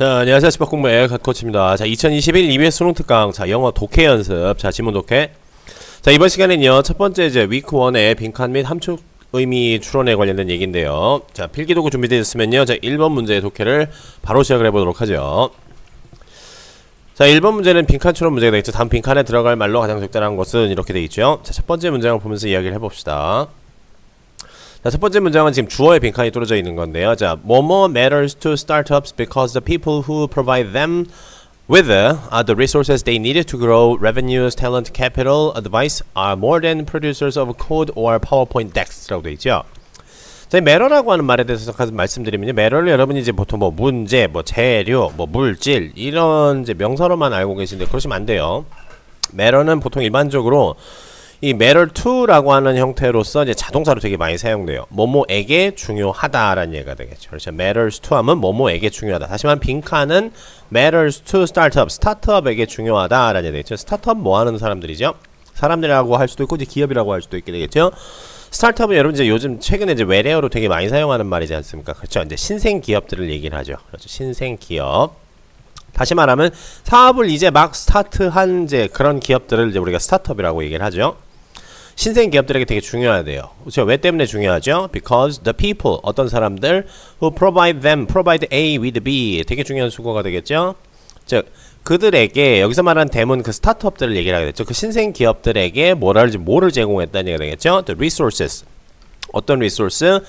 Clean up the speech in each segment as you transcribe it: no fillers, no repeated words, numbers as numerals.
자, 안녕하세요. 집합공부의 갓코치입니다. 자, 2021 EBS 수능 특강. 자, 영어 독해 연습. 자, 지문 독해. 자, 이번 시간에는요, 첫 번째 이제 위크 1의 빈칸 및 함축 의미 추론에 관련된 얘기인데요. 자, 필기도구 준비되었으면요, 자, 1번 문제의 독해를 바로 시작을 해보도록 하죠. 자, 1번 문제는 빈칸 추론 문제가 되겠죠. 다음 빈칸에 들어갈 말로 가장 적절한 것은 이렇게 되어 있죠. 자, 첫 번째 문장을 보면서 이야기를 해봅시다. 자, 첫 번째 문장은 지금 주어의 빈칸이 뚫어져 있는 건데요. 자, 뭐뭐 matters to startups because the people who provide them with the resources they needed to grow revenues, talent, capital, advice are more than producers of code or PowerPoint decks 라고 되어 있죠. 자, 이 matter라고 하는 말에 대해서 말씀드리면요. matter를 여러분이 이제 보통 뭐 문제, 뭐 재료, 뭐 물질 이런 이제 명사로만 알고 계신데 그러시면 안 돼요. matter는 보통 일반적으로 이 matter to라고 하는 형태로서 이제 자동사로 되게 많이 사용돼요. 뭐뭐에게 중요하다라는 얘기가 되겠죠. 그렇죠. matters to 하면 뭐뭐에게 중요하다. 다시 말하면 빈칸은 matters to startup, 스타트업에게 중요하다라는 얘기 되겠죠. 스타트업 뭐 하는 사람들이죠? 사람들이라고 할 수도 있고 이제 기업이라고 할 수도 있게 되겠죠. 스타트업은 여러분 이제 요즘 최근에 이제 외래어로 되게 많이 사용하는 말이지 않습니까? 그렇죠. 이제 신생 기업들을 얘기를 하죠. 그렇죠. 신생 기업. 다시 말하면 사업을 이제 막 스타트한 이제 그런 기업들을 이제 우리가 스타트업이라고 얘기를 하죠. 신생 기업들에게 되게 중요하대요. 그렇죠? 왜 때문에 중요하죠? Because the people, 어떤 사람들 who provide them, provide A with B 되게 중요한 수거가 되겠죠? 즉 그들에게 여기서 말하는 them은 그 스타트업들을 얘기를 하게 됐죠. 그 신생 기업들에게 뭐를 제공했다는 얘기가 되겠죠? The resources, 어떤 resource?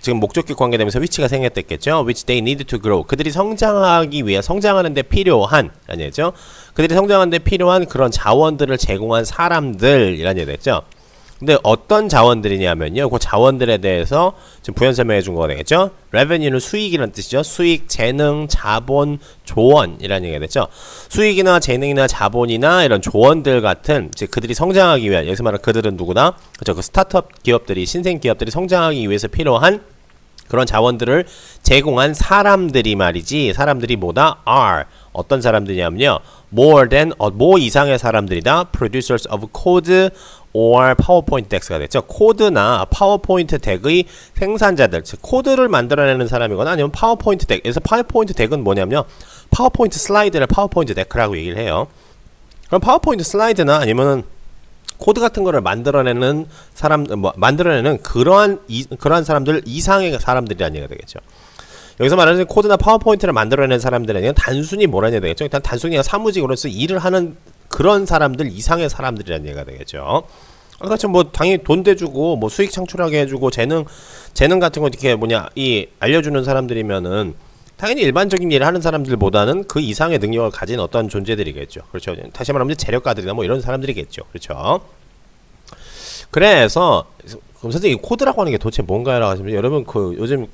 지금 목적격 관계되면서 위치가 생겼겠죠. Which they need to grow. 그들이 성장하기 위해 성장하는 데 필요한 아니죠. 그들이 성장하는 데 필요한 그런 자원들을 제공한 사람들이라는 얘기겠죠. 근데 어떤 자원들이냐면요. 그 자원들에 대해서 지금 부연 설명해 준 거가 되겠죠. Revenue는 수익이라는 뜻이죠. 수익, 재능, 자본, 조언이라는 얘기가 됐죠. 수익이나 재능이나 자본이나 이런 조언들 같은 이제 그들이 성장하기 위한 여기서 말하는 그들은 누구다? 그렇죠. 그 스타트업 기업들이 신생 기업들이 성장하기 위해서 필요한 그런 자원들을 제공한 사람들이 말이지. 사람들이 뭐다? are 어떤 사람들이냐면요. more than 뭐 이상의 사람들이다. producers of code or PowerPoint decks가 됐죠. 코드나 파워포인트 덱의 생산자들, 즉 코드를 만들어내는 사람이거나 아니면 파워포인트 덱. 그래서 파워포인트 덱은 뭐냐면요. 파워포인트 슬라이드를 파워포인트 데크라고 얘기를 해요. 그럼 파워포인트 슬라이드나 아니면은 코드 같은 거를 만들어내는 사람, 만들어내는 그러한 사람들 이상의 사람들이라는 얘기가 되겠죠. 여기서 말하는 코드나 파워포인트를 만들어내는 사람들은 아니라 단순히 뭐라는 얘기가 되겠죠. 일단 단순히 사무직으로서 일을 하는 그런 사람들 이상의 사람들이라는 얘기가 되겠죠. 그렇죠. 뭐 당연히 돈 대주고 뭐 수익 창출하게 해주고 재능 같은 거 이렇게 알려주는 사람들이면은 당연히 일반적인 일을 하는 사람들보다는 그 이상의 능력을 가진 어떤 존재들이겠죠. 그렇죠. 다시 말하면 재력가들이나 뭐 이런 사람들이겠죠. 그렇죠. 그래서 그럼 선생님 코드라고 하는 게 도대체 뭔가요라고 하시면 여러분 요즘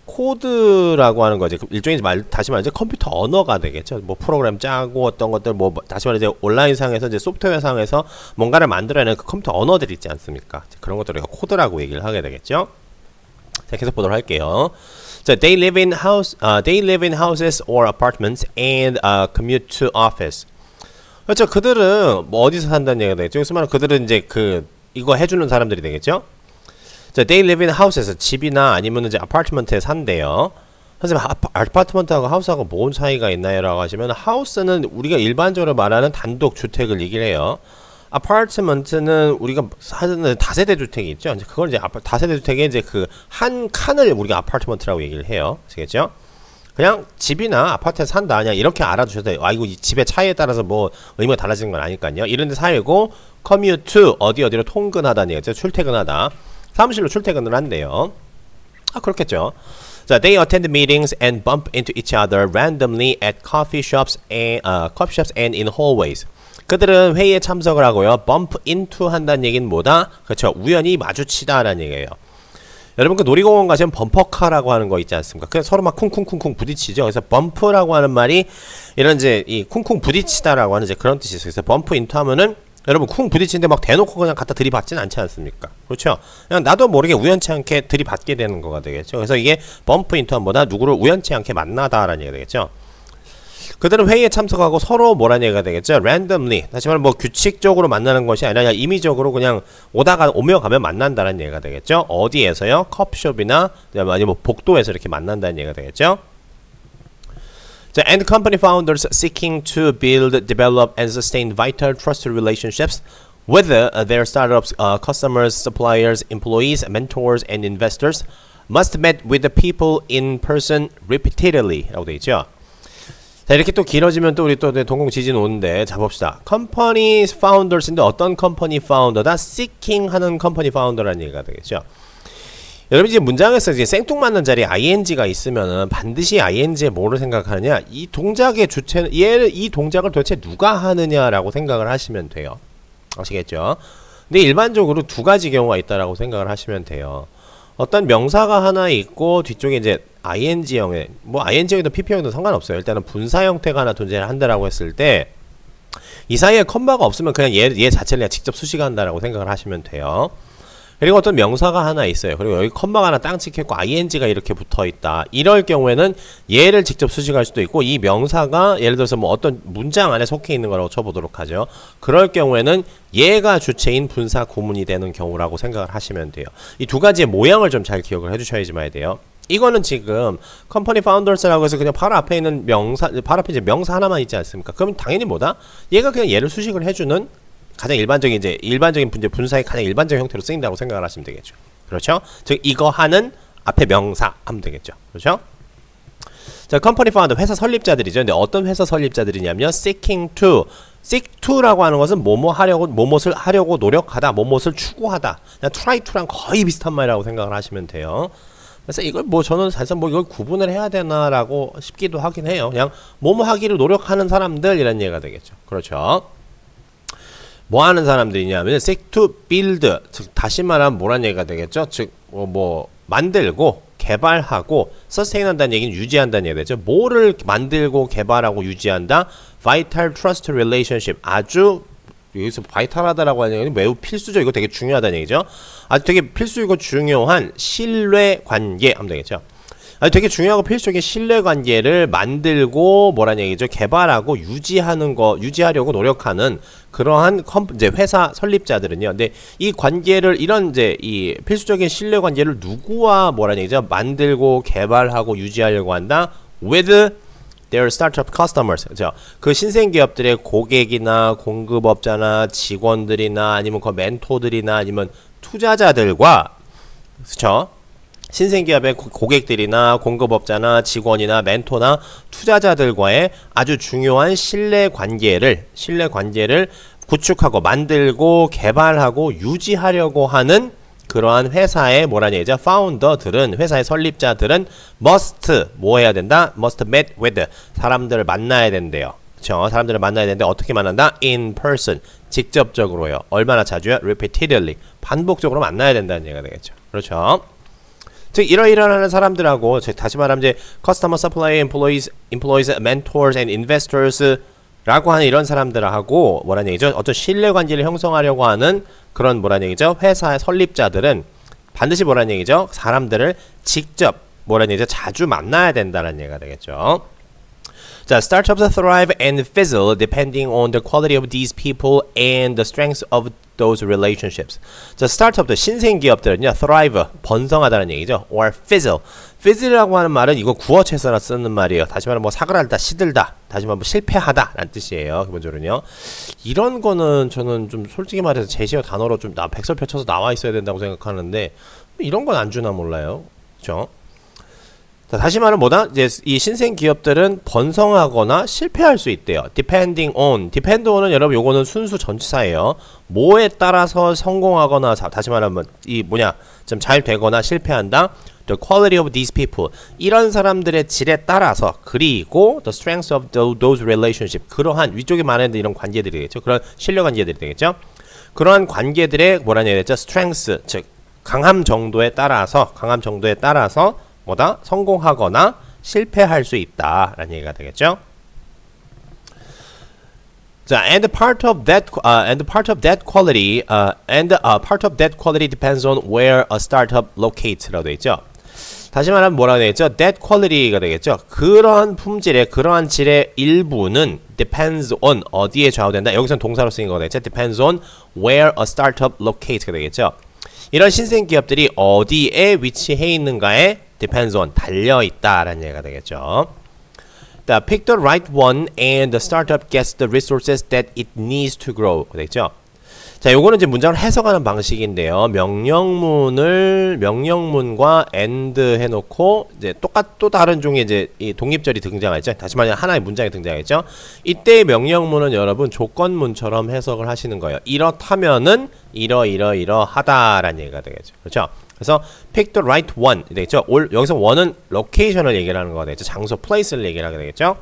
코드라고 하는 거지 일종의 다시 말해서 컴퓨터 언어가 되겠죠. 뭐 프로그램 짜고 어떤 것들 다시 말해서 온라인상에서 이제 소프트웨어상에서 뭔가를 만들어내는 그 컴퓨터 언어들 있지 않습니까? 그런 것들을 코드라고 얘기를 하게 되겠죠. 자, 계속 보도록 할게요. 자, they live in houses or apartments and commute to office. 그렇죠. 그들은 뭐 어디서 산다는 얘기가 되겠죠. 여기서 말하는 그들은 이제 이거 해주는 사람들이 되겠죠. 자, they live in house에서 집이나 아니면 이제 아파트먼트에 산대요. 선생님, 아파트먼트하고 하우스하고 뭔 차이가 있나요? 라고 하시면, 하우스는 우리가 일반적으로 말하는 단독 주택을 얘기를 해요. 아파트먼트는 우리가 하는 다세대 주택이 있죠. 이제 그걸 이제 다세대 주택에 이제 한 칸을 우리가 아파트먼트라고 얘기를 해요. 아시겠죠? 그냥 집이나 아파트에 산다. 그냥 이렇게 알아두셔도 돼요. 이거 이 집의 차이에 따라서 뭐 의미가 달라지는 건 아니까요. 이런 데 살고, commute, 어디로 통근하다는 얘기죠. 출퇴근하다. 사무실로 출퇴근을 한대요. 그렇겠죠. 자, they attend meetings and bump into each other randomly at coffee shops and in hallways. 그들은 회의에 참석을 하고요. bump into 한다는 얘기는 뭐다? 그렇죠. 우연히 마주치다라는 얘기예요. 여러분 놀이공원 가시면 범퍼카라고 하는 거 있지 않습니까? 그래서 서로 막 쿵쿵쿵쿵 부딪히죠. 그래서 범프라고 하는 말이 이런 이제 이 쿵쿵 부딪히다라고 하는 이제 그런 뜻이 있어요. 그래서 범프 인투 하면은 여러분 쿵 부딪히는데 막 대놓고 그냥 갖다 들이받진 않지 않습니까? 그렇죠? 그냥 나도 모르게 우연치 않게 들이받게 되는 거가 되겠죠. 그래서 이게 범프 인투함보다 누구를 우연치 않게 만나다라는 얘기가 되겠죠. 그들은 회의에 참석하고 서로 뭐라는 얘기가 되겠죠. randomly. 다시 말하면 뭐 규칙적으로 만나는 것이 아니라 임의적으로 그냥 오며 가면 만난다는 얘기가 되겠죠. 어디에서요? 커피숍이나 아니면 뭐 복도에서 이렇게 만난다는 얘기가 되겠죠. 자, and company founders seeking to build, develop, and sustain vital trusted relationships with their startups, customers, suppliers, employees, mentors, and investors must meet with the people in person repeatedly 라고 되어 있죠. 자, 이렇게 또 길어지면 또 우리 또 동공 지진 오는데 자 봅시다. company founders인데 어떤 company founder다? seeking 하는 company founder라는 얘기가 되겠죠. 여러분 이제 문장에서 이제 생뚱맞는 자리에 ing가 있으면은 반드시 ing에 뭐를 생각하느냐? 이 동작의 주체는 이 동작을 도대체 누가 하느냐라고 생각을 하시면 돼요. 아시겠죠? 근데 일반적으로 두 가지 경우가 있다라고 생각을 하시면 돼요. 어떤 명사가 하나 있고 뒤쪽에 이제 ing형에 뭐 ing형이든 pp형이든 상관없어요. 일단은 분사 형태가 하나 존재한다라고 했을 때 이 사이에 컴마가 없으면 그냥 얘 자체를 그냥 직접 수식한다라고 생각을 하시면 돼요. 그리고 어떤 명사가 하나 있어요. 그리고 여기 컴마가 하나 땅 찍혔고 ing가 이렇게 붙어있다. 이럴 경우에는 얘를 직접 수식할 수도 있고 이 명사가 예를 들어서 뭐 어떤 문장 안에 속해 있는 거라고 쳐보도록 하죠. 그럴 경우에는 얘가 주체인 분사 구문이 되는 경우라고 생각을 하시면 돼요. 이 두 가지의 모양을 좀 잘 기억을 해주셔야지만 돼요. 이거는 지금 컴퍼니 파운더스라고 해서 그냥 바로 앞에 있는 명사, 바로 앞에 이제 명사 하나만 있지 않습니까? 그럼 당연히 뭐다? 얘가 그냥 얘를 수식을 해주는 가장 일반적인 이제 일반적인 분사의 가장 일반적인 형태로 쓰인다고 생각을 하시면 되겠죠. 그렇죠? 즉 이거 하는 앞에 명사 하면 되겠죠. 그렇죠? 자, 컴퍼니 파운더 회사 설립자들이죠. 근데 어떤 회사 설립자들이냐면 seeking to, seek to라고 하는 것은 뭐뭐 하려고, 뭐뭇을 하려고 노력하다, 뭐뭇을 추구하다. 그냥 try to랑 거의 비슷한 말이라고 생각을 하시면 돼요. 그래서 이걸 뭐 저는 사실상 뭐 이걸 구분을 해야 되나라고 싶기도 하긴 해요. 그냥 뭐뭐 하기를 노력하는 사람들 이런 얘기가 되겠죠. 그렇죠? 뭐 하는 사람들이냐면 seek to build, 즉 다시 말하면 뭐란 얘기가 되겠죠. 즉 뭐 만들고 개발하고 sustain 한다는 얘기는 유지한다는 얘기가 되죠. 뭐를 만들고 개발하고 유지한다? vital trust relationship, 아주 여기서 바이탈하다라고 하는 얘기는 매우 필수죠. 이거 되게 중요하다는 얘기죠. 아주 되게 필수이고 중요한 신뢰 관계 하면 되겠죠. 아주 되게 중요하고 필수적인 신뢰 관계를 만들고 뭐라는 얘기죠. 개발하고 유지하는 거, 유지하려고 노력하는 그러한 이제 회사 설립자들은요. 근데 이 관계를 이런 이제 이 필수적인 신뢰 관계를 누구와 뭐라는 얘기죠. 만들고 개발하고 유지하려고 한다. with their startup customers. 그죠? 그 신생 기업들의 고객이나 공급업자나 직원들이나 아니면 그 멘토들이나 아니면 투자자들과 그렇죠? 신생기업의 고객들이나 공급업자나 직원이나 멘토나 투자자들과의 아주 중요한 신뢰 관계를 구축하고 만들고 개발하고 유지하려고 하는 그러한 회사의 뭐라는 얘기죠? 파운더들은, 회사의 설립자들은 must 뭐 해야 된다? must meet with 사람들을 만나야 된대요. 그렇죠? 사람들을 만나야 되는데 어떻게 만난다? in person 직접적으로요. 얼마나 자주요? repeatedly 반복적으로 만나야 된다는 얘기가 되겠죠. 그렇죠? 즉 이러이러한 사람들하고 다시 말하면 이제 customer, supplier, employees, mentors and investors 라고 하는 이런 사람들하고 뭐라는 얘기죠? 어떤 신뢰관계를 형성하려고 하는 그런 뭐라는 얘기죠? 회사의 설립자들은 반드시 뭐라는 얘기죠? 사람들을 직접 뭐라는 얘기죠? 자주 만나야 된다는 얘기가 되겠죠. 자, startups thrive and fizzle depending on the quality of these people and the strength of those relationships. 자, 스타트업들, 신생 기업들은요, thrive, 번성하다는 얘기죠. or fizzle. fizzle이라고 하는 말은 이거 구어체에서나 쓰는 말이에요. 다시 말하면 뭐 사그라들다, 시들다, 다시 말하면 뭐 실패하다 라는 뜻이에요. 기본적으로는요. 이런 거는 저는 좀 솔직히 말해서 제시어 단어로 좀 백설 펼쳐서 나와 있어야 된다고 생각하는데 이런 건 안 주나 몰라요. 그렇죠? 자, 다시 말하면 뭐다? 이제 이 신생 기업들은 번성하거나 실패할 수 있대요. depending on은 여러분 요거는 순수 전치사예요. 뭐에 따라서 성공하거나 다시 말하면 이 뭐냐 좀 잘 되거나 실패한다. The quality of these people 이런 사람들의 질에 따라서 그리고 the strength of those relationships 그러한 위쪽에 말하는 이런 관계들이 되겠죠. 그런 신뢰 관계들이 되겠죠. 그러한 관계들의 뭐라는 얘기겠죠? strength 즉 강함 정도에 따라서 뭐다? 성공하거나 실패할 수 있다라는 얘기가 되겠죠. 자, and part of that quality depends on where a startup locates라고 되어 있죠. 다시 말하면 뭐라고 되어 있죠? that quality가 되겠죠. 그러한 품질의 그러한 질의 일부는 depends on 어디에 좌우된다. 여기서는 동사로 쓰인 거가 되겠죠. depends on where a startup locates가 되겠죠. 이런 신생 기업들이 어디에 위치해 있는가에 depends on 달려 있다라는 얘기가 되겠죠. pick the right one and the startup gets the resources that it needs to grow. 되겠죠? 자, 요거는 이제 문장을 해석하는 방식인데요. 명령문과 and 해놓고 이제 또 다른 종의 이제 이 독립절이 등장하죠. 다시 말해 하나의 문장이 등장하죠. 이때의 명령문은 여러분 조건문처럼 해석을 하시는 거예요. 이렇다면은 이러하다라는 얘기가 되겠죠. 그렇죠? 그래서 pick the right one 되겠죠. 여기서 one은 location을 얘기를 하는 거가 되겠죠. 장소, place를 얘기를 하게 되겠죠.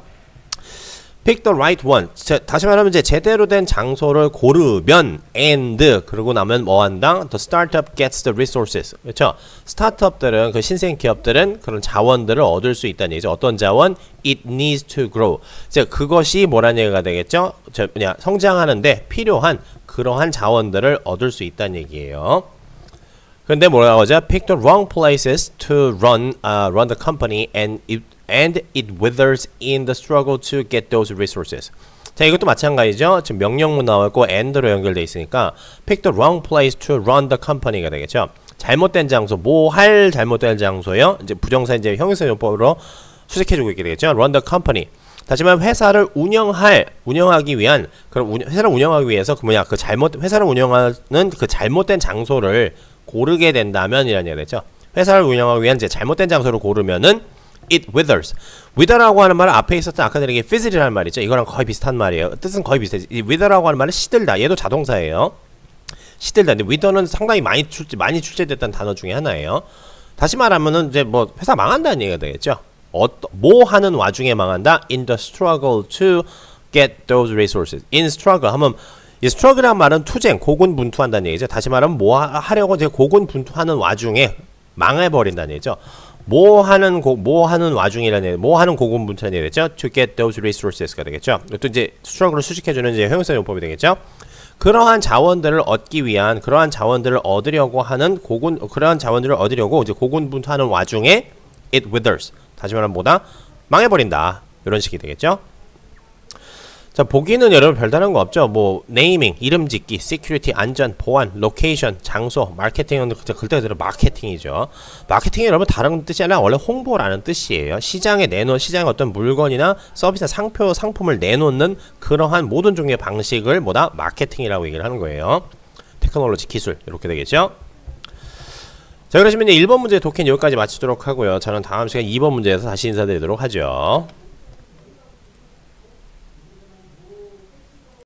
pick the right one. 다시 말하면 이제 제대로 된 장소를 고르면 and 그러고 나면 뭐 한다? The startup gets the resources. 그렇죠? 스타트업들은 그 신생 기업들은 그런 자원들을 얻을 수 있다는 얘기죠. 어떤 자원? It needs to grow. 즉 그것이 뭐라는 얘기가 되겠죠? 성장하는데 필요한 그러한 자원들을 얻을 수 있다는 얘기예요. 근데 뭐라고 하죠? Pick the wrong places to run the company and it withers in the struggle to get those resources. 자, 이것도 마찬가지죠. 지금 명령문 나왔고 and로 연결되어 있으니까 pick the wrong place to run the company가 되겠죠. 잘못된 장소, 잘못된 장소요. 이제 부정사 이제 형용사용법으로 수색해주고 있게 되겠죠. run the company. 다시 말하면 회사를 운영하기 위한 회사를 운영하기 위해서 회사를 운영하는 그 잘못된 장소를 고르게 된다면 이라는 얘기가 되죠. 회사를 운영하기 위한 이제 잘못된 장소를 고르면은 it withers. wither라고 하는 말은 앞에 있었던 아까 드린 게 fizzle이라는 말이죠. 이거랑 거의 비슷한 말이에요. 뜻은 거의 비슷해요. 이 wither라고 하는 말은 시들다. 얘도 자동사예요. 시들다. 근데 wither는 상당히 많이 출제됐던 단어 중에 하나예요. 다시 말하면은 이제 뭐 회사 망한다는 얘기가 되겠죠. 뭐 하는 와중에 망한다? In the struggle to get those resources. In struggle 하면 이 struggle이라는 말은 투쟁, 고군분투한다는 얘기죠. 다시 말하면 뭐 하려고 이제 고군분투하는 와중에 망해버린다는 얘기죠. 뭐 하는 와중이라는 얘기, 뭐 하는 고군분투라는 얘기겠죠. To get those resources가 되겠죠. 또 이제 struggle을 수식해주는 이제 형용사 용법이 되겠죠. 그러한 자원들을 얻기 위한, 그러한 자원들을 얻으려고 이제 고군분투하는 와중에 it withers. 다시 말하면 뭐다? 망해버린다. 이런 식이 되겠죠. 자, 보기는 여러분 별다른 거 없죠. 뭐 네이밍, 이름 짓기, 시큐리티, 안전, 보안, 로케이션, 장소, 마케팅은 그때그대로 마케팅이죠. 마케팅이 여러분 다른 뜻이 아니라 원래 홍보라는 뜻이에요. 시장에 어떤 물건이나 서비스나 상품을 내놓는 그러한 모든 종류의 방식을 뭐다? 마케팅이라고 얘기를 하는 거예요. 테크놀로지, 기술 이렇게 되겠죠. 자, 그러시면 이제 1번 문제 독해는 여기까지 마치도록 하고요. 저는 다음 시간 2번 문제에서 다시 인사드리도록 하죠.